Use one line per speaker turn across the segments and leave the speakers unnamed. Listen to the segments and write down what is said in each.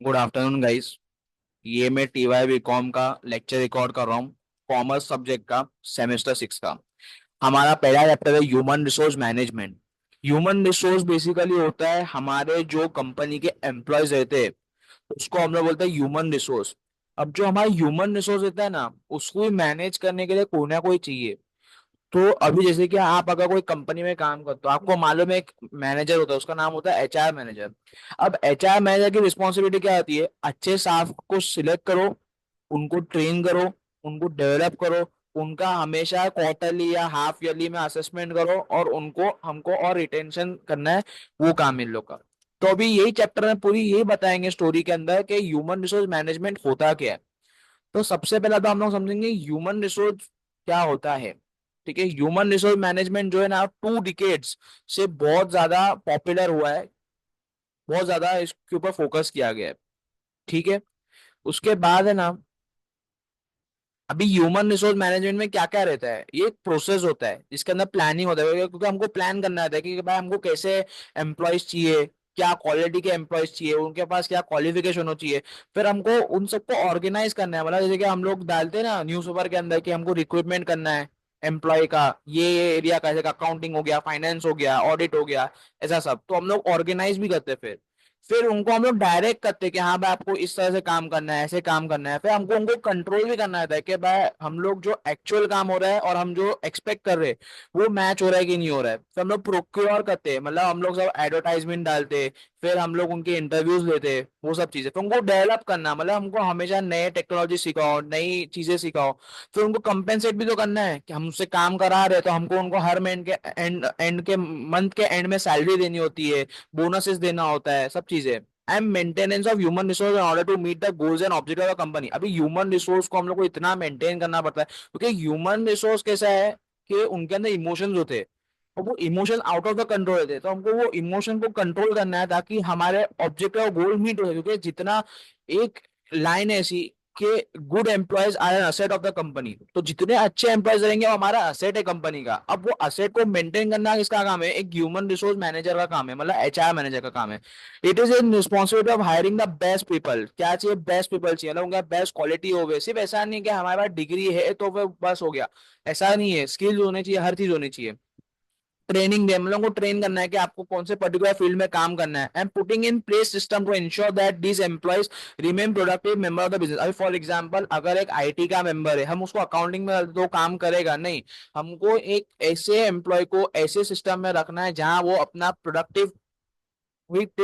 Good afternoon guys. ये मैं TY BCom का लेक्चर रिकॉर्ड कर रहा हूँ। कॉमर्स सब्जेक्ट का, सेमेस्टर 6 का। हमारा पहला चैप्टर है human resource management. Human resource basically होता है हमारे जो कंपनी के एम्प्लॉयज रहते हैं, उसको हम लोग बोलते हैं ह्यूमन रिसोर्स। अब जो हमारा ह्यूमन रिसोर्स रहता है ना, उसको भी मैनेज करने के लिए कोई ना कोई चाहिए। तो अभी जैसे कि आप अगर कोई कंपनी में काम करते हो, आपको मालूम है एक मैनेजर होता है, उसका नाम होता है एचआर मैनेजर। अब एचआर मैनेजर की रिस्पॉन्सिबिलिटी क्या होती है? अच्छे स्टाफ को सिलेक्ट करो, उनको ट्रेन करो, उनको डेवलप करो, उनका हमेशा क्वार्टरली या हाफ ईयरली में असेसमेंट करो, और उनको हमको और रिटेंशन करना है। वो काम इन लोग का। तो अभी यही चैप्टर में पूरी यही बताएंगे स्टोरी के अंदर कि ह्यूमन रिसोर्स मैनेजमेंट होता क्या है। तो सबसे पहला तो हम लोग समझेंगे ह्यूमन रिसोर्स क्या होता है। ठीक है, ह्यूमन रिसोर्स मैनेजमेंट जो है ना, 2 डिकेड्स से बहुत ज्यादा पॉपुलर हुआ है। बहुत ज्यादा इसके ऊपर फोकस किया गया है। ठीक है। उसके बाद है ना, अभी ह्यूमन रिसोर्स मैनेजमेंट में क्या क्या रहता है? ये एक प्रोसेस होता है जिसके अंदर प्लानिंग होता है, क्योंकि हमको प्लान करना रहता है कि भाई हमको कैसे एम्प्लॉयज चाहिए, क्या क्वालिटी के एम्प्लॉयज चाहिए, उनके पास क्या क्वालिफिकेशन हो चाहिए। फिर हमको उन सबको ऑर्गेनाइज करना है। मतलब जैसे कि हम लोग डालते हैं ना न्यूज़पेपर के अंदर कि हमको रिक्रूटमेंट करना है एम्प्लॉय का, ये एरिया का, जैसे अकाउंटिंग हो गया, फाइनेंस हो गया, ऑडिट हो गया, ऐसा सब तो हम लोग ऑर्गेनाइज भी करते हैं। फिर उनको हम लोग डायरेक्ट करते हैं कि हाँ भाई आपको इस तरह से काम करना है, ऐसे काम करना है। फिर हमको उनको कंट्रोल भी करना रहता है कि भाई हम लोग जो एक्चुअल काम हो रहा है और हम जो एक्सपेक्ट कर रहे हैं वो मैच हो रहा है कि नहीं हो रहा है। फिर हम लोग प्रोक्योर करते हैं, मतलब हम लोग सब एडवर्टाइजमेंट डालते हैं। फिर हम लोग उनके इंटरव्यूज लेते हैं, वो सब चीजें। फिर उनको डेवलप करना, मतलब हमको हमेशा नए टेक्नोलॉजी सिखाओ, नई चीजें सिखाओ। फिर उनको कंपेंसेट भी तो करना है कि हमसे काम करा रहे हैं, तो हमको उनको हर महीने के एंड एंड के मंथ के एंड में सैलरी देनी होती है, बोनसेस देना होता है, सब चीजें। And maintenance of human resource in order to meet the goals and objective of company. अभी ह्यूमन रिसोर्स को हम लोग को इतना मेंटेन करना पड़ता है, क्योंकि ह्यूमन रिसोर्स कैसा है कि उनके अंदर इमोशंस होते हैं, और वो emotion out of the control रहते हैं। तो हमको वो इमोशन को कंट्रोल करना है ताकि हमारे ऑब्जेक्टिव और गोल मीट हो सके। क्योंकि जितना एक लाइन है ऐसी कि good employees are an asset of the company, तो जितने अच्छे एम्प्लॉयज रहेंगे वो हमारा असेट है कंपनी का। अब वो असेट को मेंटेन करना किसका काम है? एक ह्यूमन रिसोर्स मैनेजर का काम है, मतलब एचआर मैनेजर का काम है। It is in responsibility of hiring the best people. क्या चाहिए? बेस्ट पीपल चाहिए, मतलब उनका बेस्ट क्वालिटी हो गए। सिर्फ ऐसा नहीं कि हमारे पास डिग्री है तो फिर बस हो गया, ऐसा नहीं है। स्किल्स होने चाहिए, हर चीज होनी चाहिए। ट्रेनिंग दे, हम लोगों को ट्रेन करना है कि आपको कौन से पर्टिकुलर फील्ड में काम करना है। And putting in place system to ensure that these employees remain productive member of the business. अभी फॉर एग्जांपल अगर एक आईटी का मेंबर है, हम उसको अकाउंटिंग में तो काम करेगा नहीं, हमको एक ऐसे एम्प्लॉय को ऐसे सिस्टम में रखना है जहां वो अपना प्रोडक्टिव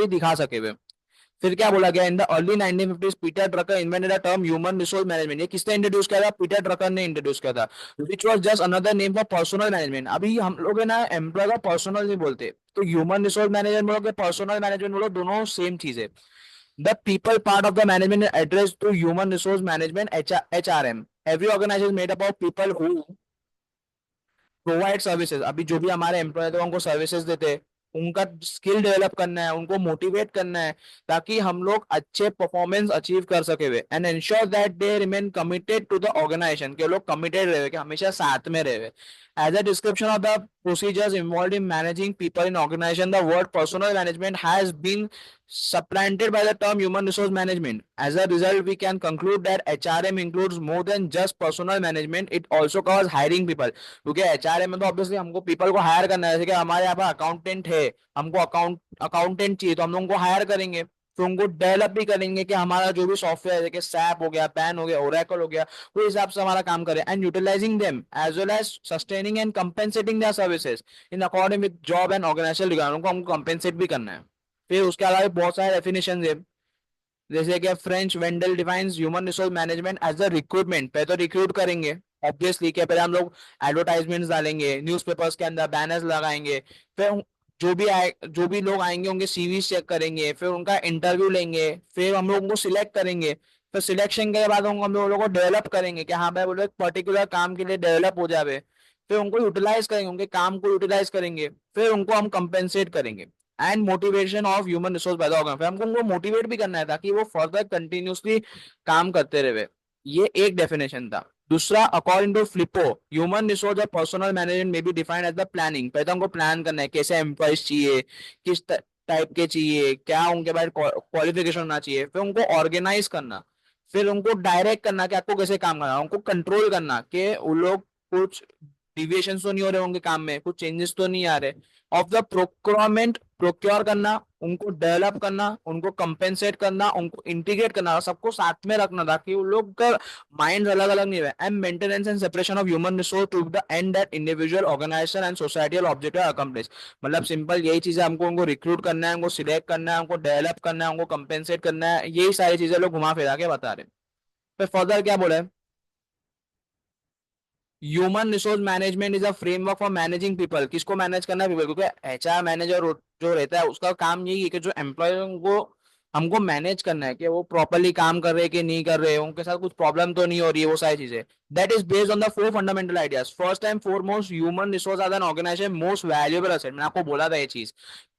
दिखा सके वे। फिर क्या बोला गया? In the early 1950s Peter Drucker invented the term human resource management. ये किसने इंट्रोड्यूस किया था? पीटर ड्रकर ने इंट्रोड्यूस किया था। Which was just another name for personal management. अभी हम लोग है ना एम्प्लॉय का पर्सनल नहीं बोलते, तो ह्यूमन रिसोर्स मैनेजमेंट बोलो, पर्सनल मैनेजमेंट बोलो, दोनों सेम चीज है। The people part of the management address to human resource management, HRM. Every organisation made up of people who provide services. अभी जो भी हमारे एम्प्लॉय थे उनको सर्विसेज देते हैं, उनका स्किल डेवलप करना है, उनको मोटिवेट करना है, ताकि हम लोग अच्छे परफॉर्मेंस अचीव कर सके हुए। And ensure that they remain committed to the organisation, के लोग कमिटेड रहे, कि हमेशा साथ में रहे। As a description of the procedures involved in managing people in organization, the word personal management has been supplanted by the term human resource management. As a result, we can conclude that HRM includes more than just personal management. It also covers hiring people. क्योंकि HRM में तो obviously हमको people को higher करना है। जैसे कि हमारे यहाँ पर अकाउंटेंट है, हमको अकाउंटेंट चाहिए, तो हम लोग उनको हायर करेंगे। फिर उनको डेवलप भी करेंगे कि हमारा जो भी सॉफ्टवेयर है, जैसे सैप हो गया, पैन हो गया, ओरेकल हो गया, वो हिसाब से हमारा काम करे। And utilising them as well as sustaining and compensating their services in according with job and organisation requirement. उनको हमको कंपेंसेट भी करना है। फिर उसके अलावा बहुत सारे डेफिनेशन है, जैसे कि French Wendell defines human resource management as a recruitment. पहले तो रिक्रूट करेंगे ऑब्वियसली, कि पहले हम लोग एडवर्टाइजमेंट्स डालेंगे न्यूज़पेपर्स के अंदर, बैनर्स लगाएंगे। फिर जो भी लोग आएंगे उनके सीवी चेक करेंगे, फिर उनका इंटरव्यू लेंगे, फिर हम लोग उनको सिलेक्ट करेंगे। फिर सिलेक्शन के बाद हम लोगों को डेवलप करेंगे कि हाँ भाई वो लोग एक पर्टिकुलर काम के लिए डेवलप हो जावे। फिर उनको यूटिलाइज करेंगे, उनके काम को यूटिलाइज करेंगे। फिर उनको हम कंपेंसेट करेंगे। And motivation of human resource by the organ, हमको उनको मोटिवेट भी करना है ताकि वो फर्दर कंटिन्यूसली काम करते रहे। ये एक डेफिनेशन था। दूसरा, according to Flippo, human resource और personal management may be defined as the planning. पहले तो हमको प्लान करना है कैसे एम्प्लॉयज चाहिए, किस टाइप के चाहिए, क्या उनके पास क्वालिफिकेशन होना चाहिए, फिर उनको ऑर्गेनाइज करना, फिर उनको डायरेक्ट करना कि आपको कैसे काम करना है, उनको कंट्रोल करना कि वो लोग कुछ डिविएशन तो नहीं हो रहे होंगे काम में, कुछ चेंजेस तो नहीं आ रहे, ऑफ द प्रोक्योरमेंट प्रोक्योर करना, उनको डेवलप करना, उनको कंपेंसेट करना, उनको इंटीग्रेट करना, सबको साथ में रखना ताकि वो लोग का माइंड अलग अलग नहीं रहे, and maintenance and separation of human resource to the end that individual organisation and societal objective accomplish. मतलब सिंपल यही चीजें, हमको उनको रिक्रूट करना है, उनको सिलेक्ट करना है, उनको डेवलप करना है, उनको कंपेंसेट करना है, यही सारी चीजें लोग घुमा फिरा के बता रहे हैं। फिर फर्दर क्या बोला है, human resource management is a framework for managing people. किसको मैनेज करना है? पीपल। क्योंकि एचआर मैनेजर जो रहता है उसका काम यही है कि जो एम्प्लॉय को हमको मैनेज करना है कि वो प्रॉपरली काम कर रहे हैं कि नहीं कर रहे हैं, उनके साथ कुछ प्रॉब्लम तो नहीं हो रही है, वो सारी चीजें। That is based on the four fundamental ideas. First and foremost, human resource are an organisation most valuable asset. मैंने आपको बोला था ये चीज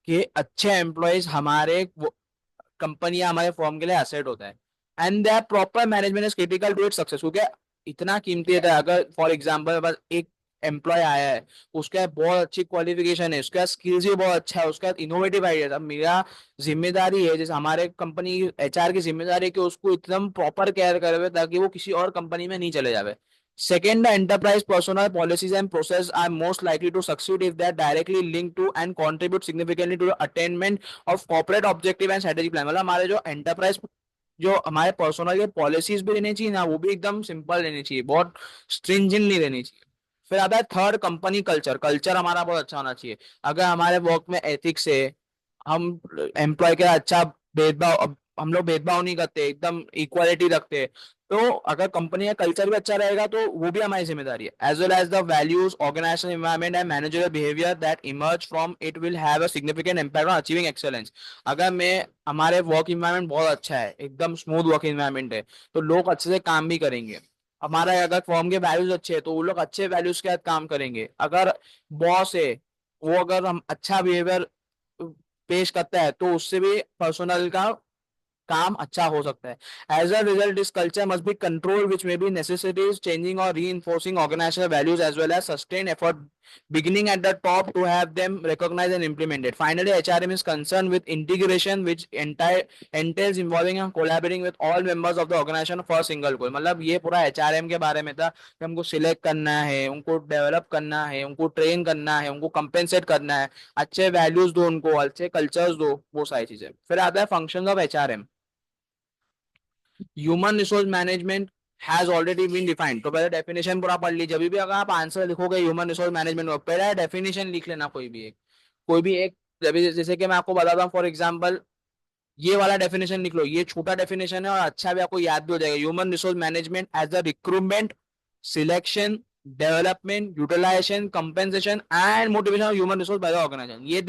कि अच्छे एम्प्लॉयज हमारे कंपनी या हमारे फॉर्म के लिए एसेट होता है, and that proper management is critical to it success. क्योंकि इतना कीमती है, अगर फॉर एग्जांपल बस एक एम्प्लॉय आया है, उसका बहुत अच्छी क्वालिफिकेशन है, उसका स्किल्स भी बहुत अच्छा है, उसका इनोवेटिव आइडिया, अब मेरा जिम्मेदारी है, जैसे हमारे कंपनी एचआर की जिम्मेदारी है कि उसको एकदम प्रॉपर केयर करे ताकि वो किसी और कंपनी में नहीं चले जावे। Second, the enterprise personnel policies and process are most likely to succeed if they are directly linked to and contribute significantly to the attainment of corporate objective and strategic plan। मतलब हमारे जो enterprise, जो हमारे personal के policies भी रहनी चाहिए ना, वो भी एकदम सिंपल रहनी चाहिए, बहुत स्ट्रिंजेंट नहीं रहनी चाहिए। फिर आता है थर्ड, कंपनी कल्चर। कल्चर हमारा बहुत अच्छा होना चाहिए। अगर हमारे वर्क में एथिक्स है, हम एम्प्लॉय के अच्छा भेदभाव, हम लोग भेदभाव नहीं करते, एकदम इक्वालिटी रखते, तो अगर कंपनी का कल्चर भी अच्छा रहेगा तो वो भी हमारी जिम्मेदारी है। As well as the values, organisation environment and managerial behaviour that emerge from it will have a significant impact on achieving excellence. अगर मैं, हमारे वर्क इन्वायरमेंट बहुत अच्छा है, एकदम स्मूथ वर्क इन्वायरमेंट है, तो लोग अच्छे से काम भी करेंगे। हमारा अगर फॉर्म के वैल्यूज अच्छे हैं तो वो लोग अच्छे वैल्यूज के साथ काम करेंगे। अगर बॉस है, वो अगर हम अच्छा बिहेवियर पेश करता है तो उससे भी पर्सनल का काम अच्छा हो सकता है। As a result this culture must be control which may be necessities changing और reinforcing organizational values as well as sustain effort beginning at the top to have them recognized and implemented. Finally, HRM is concerned with integration which entails involving and collaborating with all members of the organization for a single goal। मतलब ये पूरा HRM के बारे में था कि हमको select करना है, उनको डेवलप करना है, उनको ट्रेन करना है, उनको कंपेंसेट करना है, अच्छे वैल्यूज दो, उनको अच्छे कल्चर्स दो, वो सारी चीजें। फिर आता है functions of HRM। Human resource management has already been defined. तो पहले डेफिनेशन पूरा पढ़ लीजिए। जब भी अगर आप आंसर लिखोगे ह्यूमन रिसोर्स मैनेजमेंट को, पहले डेफिनेशन लिख लेना, कोई भी एक। जैसे कि मैं आपको बताता हूँ, फॉर एग्जांपल ये वाला डेफिनेशन लिख लो, ये छोटा डेफिनेशन है और अच्छा भी आपको याद भी हो जाएगा। Human resource management as the recruitment, selection, development, utilisation, compensation and motivation of human resource by the organisation. ये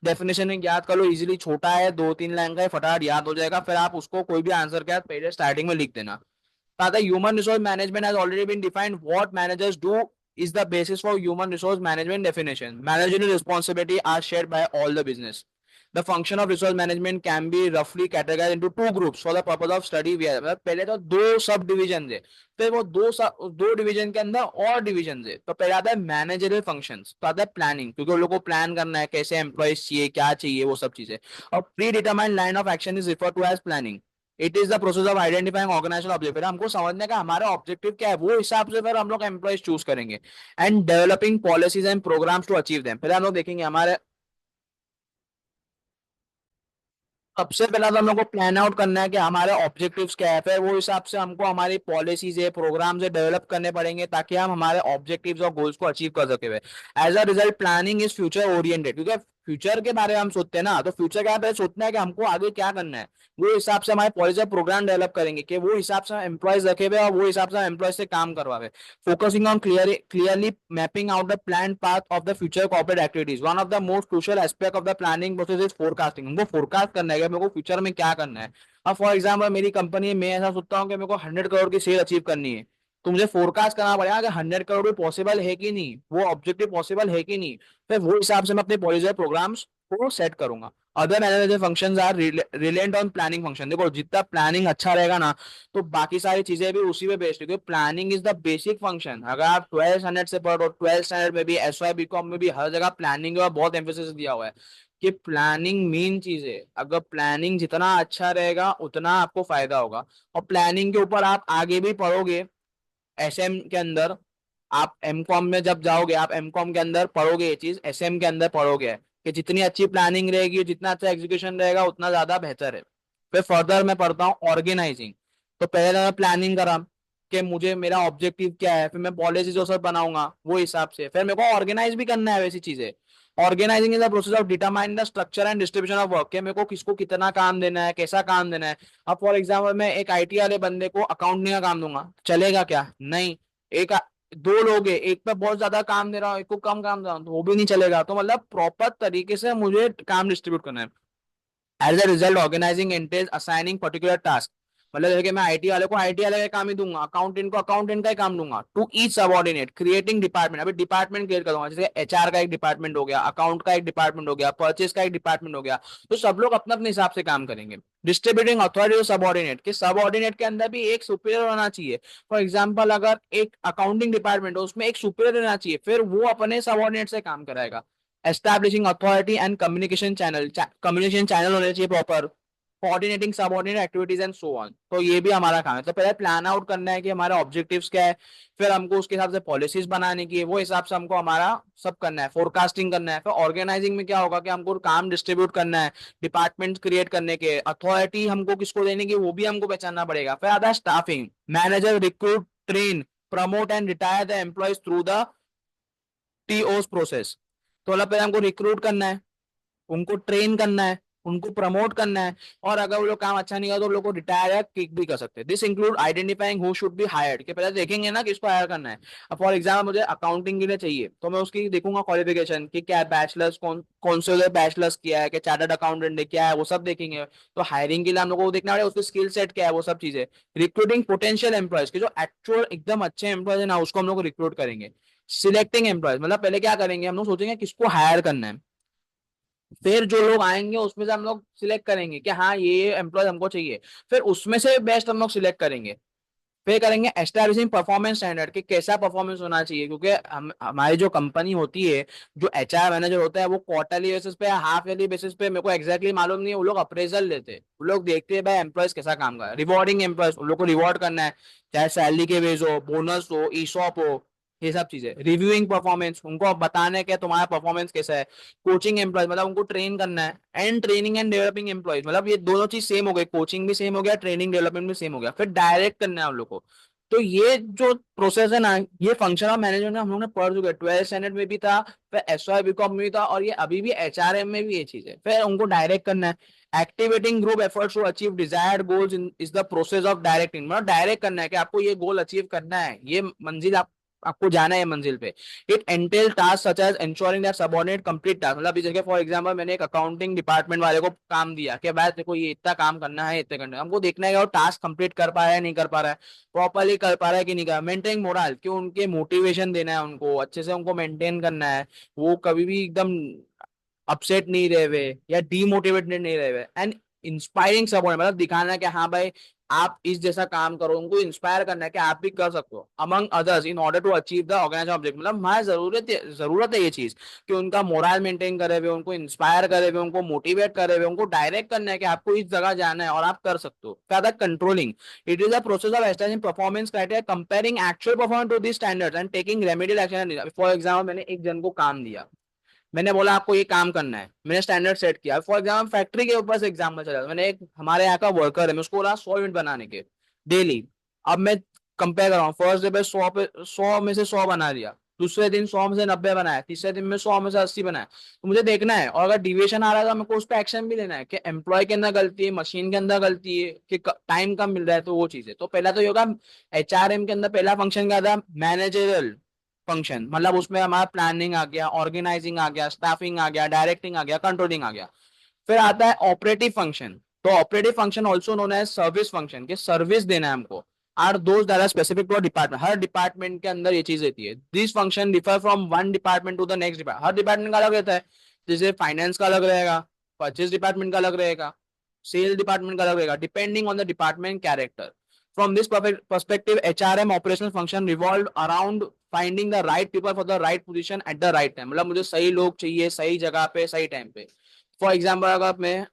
डेफिनेशन याद कर लो, इजीली, छोटा है, 2-3 लाइन का है, फटाफट याद हो जाएगा। फिर आप उसको कोई भी आंसर के साथ पहले स्टार्टिंग में लिख देना। Human resource management has already been defined, what managers do is the basis for human resource management definition. Managerial responsibility are shared by all the business. The function of resource management can be roughly categorized into two groups for the purpose of study। मतलब पहले तो दो sub division है, फिर वो दो division के अंदर और डिवीजन है। तो पहले आता है मैनेजरियल फंक्शंस, तो आता है प्लानिंग, क्योंकि उन लोगों को प्लान करना है कैसे एम्प्लॉयज चाहिए, क्या चाहिए, वो सब चीजें। और predetermined line of action is refer to as planning. It is the process of identifying organisation objective. हमको समझने का हमारा ऑब्जेक्टिव क्या है, वो हिसाब से फिर हम लोग एम्प्लॉयज चूज करेंगे। And developing policies and programmes to achieve them. फिर हम लोग देखेंगे हमारे, सबसे पहला तो हम लोग को प्लान आउट करना है कि हमारे ऑब्जेक्टिव्स क्या है, फिर वो हिसाब से हमको हमारी पॉलिसीज है, प्रोग्राम्स है, डेवलप करने पड़ेंगे ताकि हम हमारे ऑब्जेक्टिव्स और गोल्स को अचीव कर सके। As a result planning is future oriented, क्योंकि फ्यूचर के बारे में हम सोचते हैं ना, तो फ्यूचर के बारे में सोचना है कि हमको आगे क्या करना है, वो हिसाब से हमारे पॉलिसी प्रोग्राम डेवलप करेंगे कि वो हिसाब से एम्प्लॉयज रखे हुए और वो हिसाब से एम्प्लॉयज से काम करवावे। Focusing on clearly mapping out the planned path of the future corporate activities. One of the most crucial aspect of the planning process is forecasting। हमको फोरकास्ट करना है कि मेरे को फ्यूचर में क्या करना है। अब फॉर एग्जाम्पल मेरी कंपनी है, मैं ऐसा सोचता हूँ कि मेरे को 100 करोड़ की सेल अचीव करनी है, तो मुझे फोरकास्ट करना पड़ेगा कि 100 करोड़ भी पॉसिबल है कि नहीं, वो ऑब्जेक्टिव पॉसिबल है कि नहीं, फिर वो हिसाब से मैं अपने पॉलिसी प्रोग्राम्स को सेट करूंगा। Other manager functions are related on planning function. देखो जितना प्लानिंग अच्छा रहेगा ना, तो बाकी सारी चीजें भी उसी पे बेस्ड है, क्योंकि planning is the basic function. अगर आप 12th स्टैंडर्ड से पढ़ो, 12th स्टैंडर्ड में भी, एस वाई बी कॉम में भी, हर जगह प्लानिंग का बहुत एम्फोसिस दिया हुआ है। कि प्लानिंग मेन चीज है। अगर प्लानिंग जितना अच्छा रहेगा उतना आपको फायदा होगा। और प्लानिंग के ऊपर आप आगे भी पढ़ोगे एसएम के अंदर। आप एमकॉम में जब जाओगे, आप एमकॉम के अंदर पढ़ोगे ये चीज, एसएम के अंदर पढ़ोगे कि जितनी अच्छी प्लानिंग रहेगी, जितना अच्छा एग्जीक्यूशन रहेगा, उतना ज्यादा बेहतर है। फिर फर्दर मैं पढ़ता हूँ ऑर्गेनाइजिंग। तो पहले मैं प्लानिंग करा कि मुझे मेरा ऑब्जेक्टिव क्या है, फिर मैं पॉलिसी जो सब बनाऊंगा वो हिसाब से, फिर मेरे को ऑर्गेनाइज भी करना है वैसी चीजें। Organising is the process of determine the structure and distribution of work, कि मेरे को किसको कितना काम देना है, कैसा काम देना है। अब फॉर एग्जाम्पल मैं एक आईटी वाले बंदे को अकाउंटिंग का काम दूंगा, चलेगा क्या? नहीं। एक दो लोग है, एक पे बहुत ज्यादा काम दे रहा हूँ, एक को कम काम दे रहा हूँ, तो वो भी नहीं चलेगा। तो मतलब प्रॉपर तरीके से मुझे काम डिस्ट्रीब्यूट करना है। As a result organising entails assigning particular task. मतलब जैसे कि मैं आईटी वाले को आईटी वाले का काम ही दूंगा, अकाउंटेंट को अकाउंटेंट का ही काम दूंगा, to each subordinate creating department. अभी डिपार्टमेंट क्रिएट करूंगा, जैसे एचआर का एक डिपार्टमेंट हो गया, अकाउंट का एक डिपार्टमेंट हो गया, परचेज का एक डिपार्टमेंट हो गया। तो सब लोग अपने अपने हिसाब से काम करेंगे। डिस्ट्रीब्यूटिंग अथॉरिटी सबऑर्डिनेट, के सबऑर्डिनेट के अंदर भी एक सुपीरियर होना चाहिए। फॉर एग्जाम्पल अगर एक अकाउंटिंग डिपार्टमेंट है, उसमें एक सुपीरियर रहना चाहिए, फिर वो अपने सबऑर्डिनेट से काम कराएगा। Establishing authority and communication channel होने चाहिए proper. Coordinating subordinate activities and so on. तो ये भी हमारा काम है। तो पहले प्लान आउट करना है कि हमारे ऑब्जेक्टिव्स क्या है, फिर हमको उसके हिसाब से पॉलिसीज बनाने की है, वो हिसाब से हमको हमारा सब करना है, फोरकास्टिंग करना है। फिर ऑर्गेनाइजिंग में क्या होगा कि हमको काम डिस्ट्रीब्यूट करना है, डिपार्टमेंट क्रिएट करने के, अथॉरिटी हमको किसको देने की वो भी हमको पहचानना पड़ेगा। फिर आता है staffing, manager recruit train promote and retire the employees through the TOS process. तो मतलब पहले हमको रिक्रूट करना है, उनको ट्रेन करना है, उनको प्रमोट करना है, और अगर वो लोग काम अच्छा नहीं कर तो लोग को रिटायर या किक भी कर सकते हैं। This include identifying who should be hired, के पहले देखेंगे ना किसको हायर करना है। अब फॉर एग्जाम्पल मुझे अकाउंटिंग के लिए चाहिए, तो मैं उसकी देखूंगा क्वालिफिकेशन कि क्या बैचलर्स, कौन कौन से बैचलर्स किया है, कि चार्टर्ड अकाउंटेंट है क्या है, वो सब देखेंगे। तो हायरिंग के लिए हम लोग को देखना पड़ेगा उसकी स्किल सेट क्या है, वो सब चीजें। रिक्रूटिंग पोटेंशियल एम्प्लॉयज, की जो एक्चुअल एकदम अच्छे एम्प्लॉयज है ना, उसको हम लोग रिक्रूट करेंगे। सिलेक्टिंग एम्प्लॉयज, मतलब पहले क्या करेंगे, हम लोग सोचेंगे किसको हायर करना है, फिर जो लोग आएंगे उसमें से हम लोग सिलेक्ट करेंगे कि हाँ ये एम्प्लॉय हमको चाहिए, फिर उसमें से बेस्ट हम लोग सिलेक्ट करेंगे। फिर करेंगे एस्टैब्लिशिंग परफॉर्मेंस स्टैंडर्ड, कि कैसा परफॉर्मेंस होना चाहिए, क्योंकि हम हमारी जो कंपनी होती है, जो एचआर मैनेजर होता है, वो क्वार्टरली बेसिस पे या हाफ ईयरली बेसिस पे, मेरे को एक्जैक्टली मालूम नहीं है, वो लोग अप्रेजल लेते हैं, वो लोग देखते हैं भाई एम्प्लॉयज कैसा काम कर रहा है। रिवॉर्डिंग एम्प्लॉयज, उन लोग को रिवॉर्ड करना है, चाहे सैलरी के बेस हो, बोनस हो, ईसॉप हो, ये सब चीजें। रिव्यूइंग परफॉर्मेंस, उनको बताना है कि तुम्हारा परफॉर्मेंस कैसा है। कोचिंग एम्प्लॉयज, मतलब उनको ट्रेन करना है। And training and developing employees, मतलब ये दोनों चीज सेम हो गई, कोचिंग भी सेम हो गया, ट्रेनिंग डेवलपमेंट भी सेम हो गया। फिर डायरेक्ट करना है उन लोग को। तो ये जो प्रोसेस है ना, ये फंक्शन ऑफ मैनेजमेंट में हम लोग ने पढ़ चुके हैं, 12th स्टैंडर्ड में भी था, फिर एसवाई बीकॉम में भी था, और ये अभी भी एचआरएम में भी ये चीज है। फिर उनको डायरेक्ट करना है। Activating group efforts to achieve desired goals is the process of directing, मतलब डायरेक्ट करना है कि आपको ये गोल अचीव करना है, ये मंजिल आपको जाना है मंजिल पे। It entail task such as ensuring that subordinate complete task, मतलब जैसे फॉर एग्जांपल मैंने एक अकाउंटिंग डिपार्टमेंट वाले को काम दिया कि भाई देखो ये इतना काम करना है, इतने करना है, हमको देखना है कि वो टास्क कंप्लीट कर पा रहा है नहीं कर पा रहा है, प्रॉपरली कर पा रहा है कि नहीं कर रहा। मेंटेन मोरल, कि उनके मोटिवेशन देना है, उनको अच्छे से उनको मेंटेन करना है, वो कभी भी एकदम अपसेट नहीं रहे हुए या डीमोटिवेटेड नहीं रहे हुए। एंड इंस्पायरिंग सपोर्ट, मतलब दिखाना है कि हाँ भाई आप इस जैसा काम करो, उनको इंस्पायर करना है कि आप भी कर सकते हो among others in order to achieve the organise object. मतलब हमारी जरूरत है ये चीज, कि उनका मोरल मेंटेन करे हुए, उनको इंस्पायर करे हुए, उनको मोटिवेट करे हुए, उनको डायरेक्ट करना है कि आपको इस जगह जाना है और आप कर सकते हो। क्या controlling, it is a process of establishing performance criteria, comparing actual performance to the standards and taking remedial action. For example मैंने एक जन को काम दिया, मैंने बोला आपको ये काम करना है, मैंने स्टैंडर्ड सेट किया। फॉर एग्जाम्पल फैक्ट्री के ऊपर से एग्जाम्पल चला, मैंने एक हमारे यहाँ का वर्कर है, मैं उसको बोला 100 यूनिट बनाने के डेली। अब मैं कंपेयर कर रहा हूँ, फर्स्ट डे पे 100 पे 100 में से 100 बना दिया, दूसरे दिन 100 में से 90 बनाया, तीसरे दिन में 100 में से 80 बनाया। तो मुझे देखना है, और अगर डिविएशन आ रहा है तो मेरे को उस पर एक्शन भी लेना है, कि एम्प्लॉय के अंदर गलती है, मशीन के अंदर गलती है, कि टाइम कम मिल रहा है, तो वो चीज है। तो पहला तो ये होगा, एचआरएम के अंदर पहला फंक्शन क्या था, मैनेजरियल फंक्शन, मतलब उसमें हमारा प्लानिंग आ गया, ऑर्गेनाइजिंग आ गया, स्टाफिंग आ गया, डायरेक्टिंग आ गया, कंट्रोलिंग आ गया। फिर आता है ऑपरेटिव फंक्शन। तो operative function also known as service function, के सर्विस देना है हमको। Are those that are specific to department, हर डिपार्टमेंट के अंदर ये चीज रहती है। This function differ from one department to the next department, हर डिपार्टमेंट का अलग रहता है। जैसे फाइनेंस का अलग रहेगा, परचेज डिपार्टमेंट का अलग रहेगा, सेल डिपार्टमेंट का अलग रहेगा, depending on the department character. From this perspective, HRM operational function revolved around finding the right people for the right position at the right time, मतलब मुझे सही लोग चाहिए सही जगह पे सही टाइम पे। फॉर एग्जाम्पल अगर मैं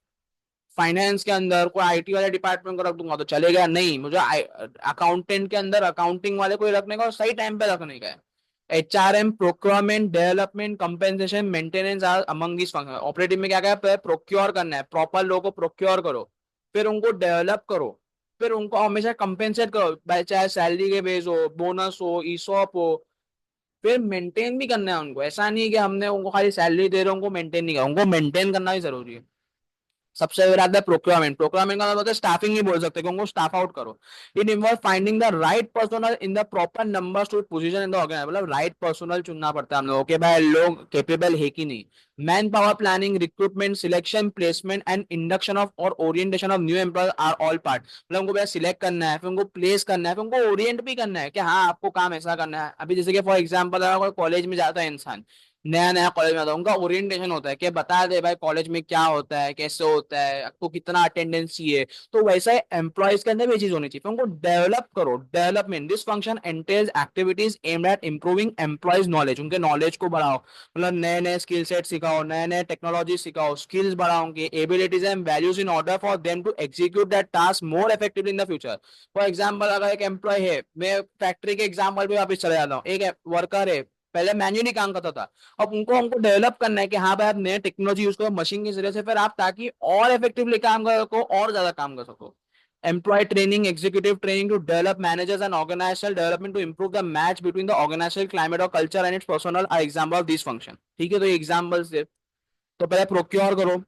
फाइनेंस के अंदर कोई आईटी वाले डिपार्टमेंट को रख दूंगा तो चलेगा नहीं, मुझे अकाउंटेंट के अंदर अकाउंटिंग वाले को ही रखने का और सही टाइम पे रखने का है। HRM, procurement, development, compensation, maintenance are among this function. Operative में क्या क्या है, प्रोक्योर करना है, प्रॉपर लोगों को प्रोक्योर करो, फिर उनको डेवलप करो, फिर उनको हमेशा कंपेंसेट करो, चाहे सैलरी के बेस हो, बोनस हो, ईसॉप हो, फिर मेंटेन भी करना है उनको। ऐसा नहीं है कि हमने उनको खाली सैलरी दे रहे हो, उनको मेंटेन नहीं करा, उनको मेंटेन करना भी जरूरी है। सबसे पहले आता है प्रोक्योरमेंट। प्रोक्योरमेंट का मतलब होता है स्टाफिंग, ही बोल सकते हैं कि उनको स्टाफ आउट करो। It involve finding the right personnel in the proper numbers to position in the organisation. मतलब राइट पर्सनल चुनना पड़ता है हम लोगों के, भाई लोग केपेबल है कि नहीं। Manpower planning, recruitment, selection, placement and induction of और orientation of new employee are all part. मतलब उनको पहले सिलेक्ट करना है, फिर उनको प्लेस करना है, फिर उनको ओरिएंट भी करना है कि हाँ आपको काम ऐसा करना है। अभी जैसे कि फॉर एग्जाम्पल अगर कॉलेज में जाता है इंसान, नया नया कॉलेज में आता है, उनका ओरिएंटेशन होता है कि बता दे भाई कॉलेज में क्या होता है, कैसे होता है, आपको कितना अटेंडेंस चाहिए। तो वैसा ही एम्प्लॉयज के अंदर भी चीज होनी चाहिए, फिर उनको डेवलप करो। Development, this function एंटेल्स activities aimed at improving employees knowledge. उनके नॉलेज को बढ़ाओ, मतलब नए नए स्किल सेट सिखाओ, नए नए टेक्नोलॉजी सिखाओ, स्किल्स बढ़ाओ उनकी, abilities and values in order for them to execute that task more effectively in the future. For example अगर एक एम्प्लॉय है, मैं फैक्ट्री के एग्जाम्पल पे वापस चले जाता हूँ, एक वर्कर है, पहले मैन्युअली काम करता था, अब उनको हमको डेवलप करना है कि हाँ भाई आप नए टेक्नोलॉजी यूज करो मशीन के जरिए से, फिर आप ताकि और इफेक्टिवली काम कर सको, और ज्यादा काम कर सको। Employee training, executive training to develop managers and organizational development to improve the match between the organizational climate और culture and its personnel are example of this function. ठीक है, तो ये एग्जांपल्स है। तो पहले प्रोक्योर करो,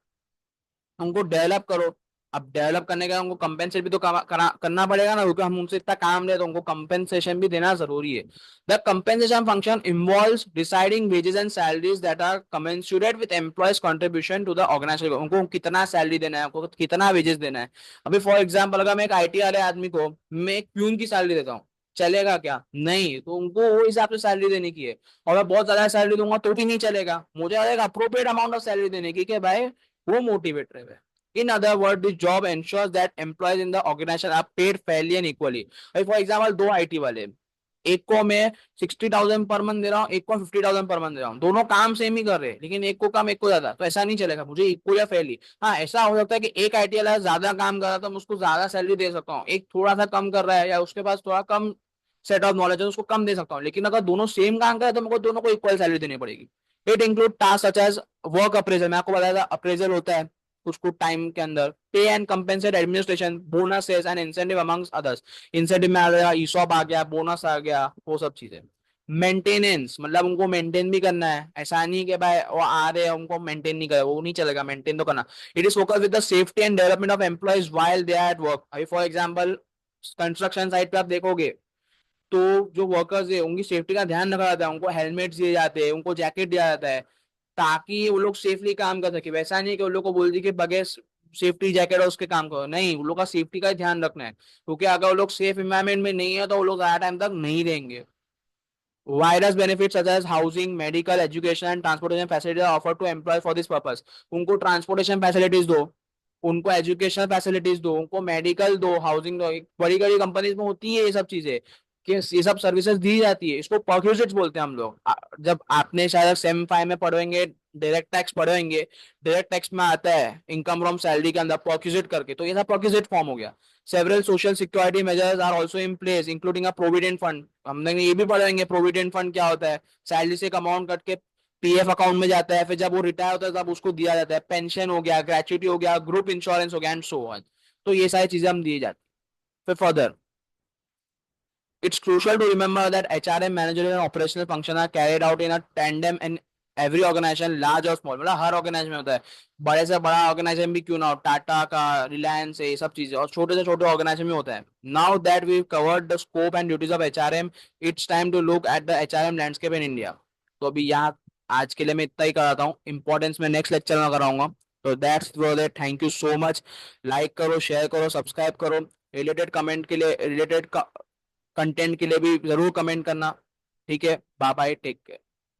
उनको डेवलप करो। अब डेवलप करने का उनको कंपेंसेट भी तो करना पड़ेगा ना, क्योंकि हम उनसे इतना काम ले तो उनको कंपेंसेशन भी देना जरूरी है। The compensation function involves deciding wages and salaries that are commensurate with employees contribution to the organisation. उनको कितना सैलरी देना है, उनको कितना वेजेस देना है। अभी फॉर एग्जाम्पल अगर मैं एक आईटी वाले आदमी को मैं एक प्यून की सैलरी देता हूँ, चलेगा क्या? नहीं, तो उनको वो हिसाब से सैलरी देने की है। और मैं बहुत ज्यादा सैलरी दूंगा तो भी नहीं चलेगा, मुझे अप्रोप्रिएट अमाउंट ऑफ सैलरी देने की कि भाई वो मोटिवेट रहे। In other words, this job ensures that employees in the organization are paid fairly and equally. For example, दो आईटी वाले, एक को मैं 60,000 पर मंथ दे रहा हूँ, एक को 50,000 पर मंथ दे रहा हूँ, दोनों काम सेम ही कर रहे हैं, लेकिन एक को कम एक को ज्यादा, तो ऐसा नहीं चलेगा, मुझे इक्वल या फेयरली। हाँ, ऐसा हो सकता है कि एक आईटी वाला ज्यादा काम कर रहा है तो मैं उसको ज्यादा सैलरी दे सकता हूँ, एक थोड़ा सा कम कर रहा है या उसके पास थोड़ा कम सेट ऑफ नॉलेज है उसको कम दे सकता हूँ, लेकिन अगर दोनों सेम काम कर रहे हैं तो मेरे को दोनों को इक्वल सैलरी देनी पड़ेगी। It include task such as work appraisal, मैं आपको बताया था अप्रेजल होता है कुछ कुछ टाइम के अंदर, पे and compensate administration, bonuses and incentive amongst others. Incentive में आ गया, ईसॉप आ गया, बोनस आ गया, वो सब चीजें। मेंटेनेंस, मतलब उनको मेंटेन भी करना है, ऐसा नहीं कि भाई वो आ रहे हैं उनको मेंटेन नहीं करे, वो नहीं चलेगा, मेंटेन तो करना। It is focus with the safety and development of employees while they are at work. अभी फॉर एग्जांपल कंस्ट्रक्शन साइट पे आप देखोगे तो जो वर्कर्स है उनकी सेफ्टी का ध्यान रखा जाता है, उनको हेलमेट दिए जाते हैं, उनको जैकेट दिया जाता है, ताकि वो लोग सेफली काम कर सके। वैसा नहीं कि उन लोग को बोल दी कि बगैर सेफ्टी जैकेट और उसके काम करो, नहीं, उन लोग का सेफ्टी का ध्यान रखना है, क्योंकि अगर वो लोग सेफ इन्वायरमेंट में नहीं है तो वो लोग ज्यादा टाइम तक नहीं रहेंगे। Various benefit such as housing, medical, education and transportation facilities offer to employee for this purpose. उनको ट्रांसपोर्टेशन फैसिलिटीज दो, उनको एजुकेशनल फैसिलिटीज दो, उनको मेडिकल दो, हाउसिंग दो। बड़ी बड़ी कंपनीज में होती है ये सब चीजें कि ये सब सर्विसेज दी जाती है, इसको परक्यूजिट्स बोलते हैं हम लोग। जब आपने शायद सेम फाइव में पढ़ेंगे, डायरेक्ट टैक्स पढ़ेंगे, डायरेक्ट टैक्स में आता है इनकम फ्रॉम सैलरी के अंदर परक्यूजिट करके, तो ये सब परक्यूजिट फॉर्म हो गया। Several social security measures are also in place including a provident fund. हमने ये भी पढ़ेंगे प्रोविडेंट फंड क्या होता है, सैलरी से एक अमाउंट कट के पीएफ अकाउंट में जाता है, फिर जब वो रिटायर होता है तब उसको दिया जाता है। पेंशन हो गया, ग्रेचुइटी हो गया, ग्रुप इंश्योरेंस हो गया एंड सो ऑन। तो ये सारी चीजें हम दी जाती है। फिर further, it's crucial to remember that HRM managerial and operational function are carried out in a tandem in every organization, large or small। मतलब हर ऑर्गेनाइजेशन में होता है, बड़े से बड़ा ऑर्गेनाइजेशन भी क्यों ना हो, टाटा का, रिलायंस है, ये सब चीजें, और छोटे से छोटे ऑर्गेनाइजेशन में होता है। Now that we covered the scope and duties of HRM, it's time to look at the HRM landscape in India. तो अभी यहाँ आज के लिए मैं इतना ही कराता हूँ, इंपॉर्टेंस में नेक्स्ट लेक्चर में कराऊंगा। तो that's thank you so much. Like करो, शेयर करो, सब्सक्राइब करो। रिलेटेड कमेंट के लिए, रिलेटेड कंटेंट के लिए भी जरूर कमेंट करना। ठीक है, बाय बाय, टेक केयर।